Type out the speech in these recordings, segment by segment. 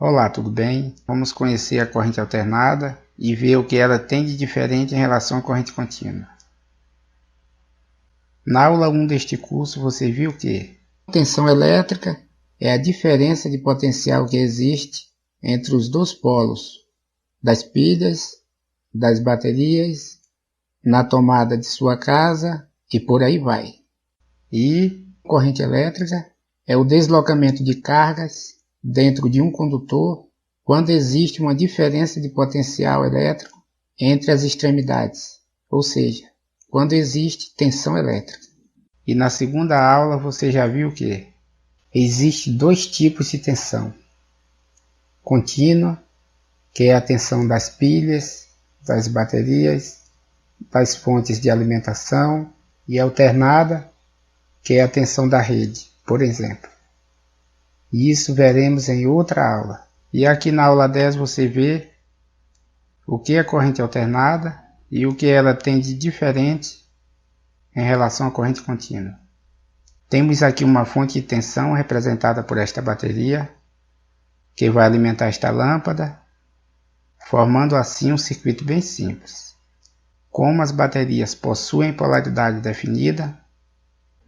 Olá, tudo bem? Vamos conhecer a corrente alternada e ver o que ela tem de diferente em relação à corrente contínua. Na aula 1 deste curso você viu que a tensão elétrica é a diferença de potencial que existe entre os dois polos das pilhas, das baterias, na tomada de sua casa e por aí vai. E corrente elétrica é o deslocamento de cargas dentro de um condutor quando existe uma diferença de potencial elétrico entre as extremidades, ou seja, quando existe tensão elétrica. E na segunda aula você já viu que existem dois tipos de tensão: contínua, que é a tensão das pilhas, das baterias, das fontes de alimentação, e alternada, que é a tensão da rede, por exemplo. E isso veremos em outra aula. E aqui na aula 10 você vê o que é corrente alternada e o que ela tem de diferente em relação à corrente contínua. Temos aqui uma fonte de tensão representada por esta bateria, que vai alimentar esta lâmpada, formando assim um circuito bem simples. Como as baterias possuem polaridade definida,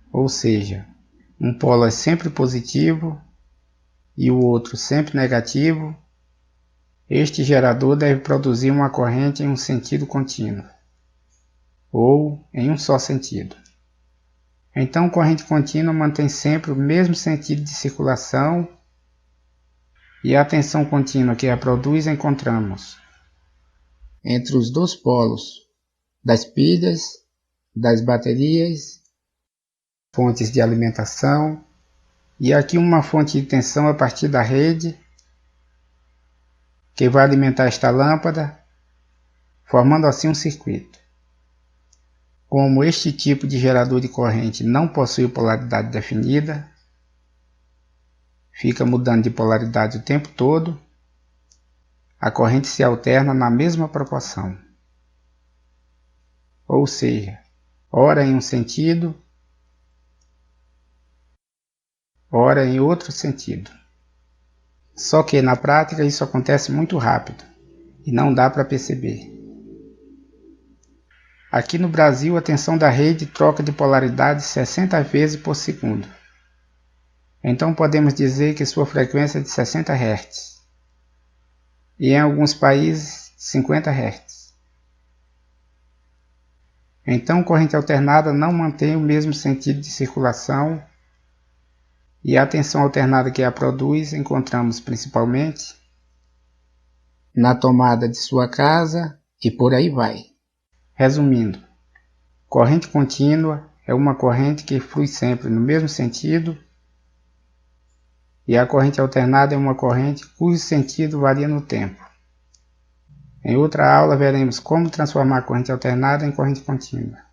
ou seja, um polo é sempre positivo e o outro sempre negativo, este gerador deve produzir uma corrente em um sentido contínuo, ou em um só sentido. Então, corrente contínua mantém sempre o mesmo sentido de circulação, e a tensão contínua que a produz encontramos entre os dois polos das pilhas, das baterias, fontes de alimentação, e aqui uma fonte de tensão a partir da rede, que vai alimentar esta lâmpada, formando assim um circuito. Como este tipo de gerador de corrente não possui polaridade definida, fica mudando de polaridade o tempo todo, a corrente se alterna na mesma proporção. Ou seja, ora em um sentido, ora em outro sentido. Só que na prática isso acontece muito rápido e não dá para perceber. Aqui no Brasil a tensão da rede troca de polaridade 60 vezes por segundo. Então podemos dizer que sua frequência é de 60 Hz. E em alguns países 50 Hz. Então corrente alternada não mantém o mesmo sentido de circulação, e a tensão alternada que a produz encontramos principalmente na tomada de sua casa e por aí vai. Resumindo, corrente contínua é uma corrente que flui sempre no mesmo sentido, e a corrente alternada é uma corrente cujo sentido varia no tempo. Em outra aula veremos como transformar a corrente alternada em corrente contínua.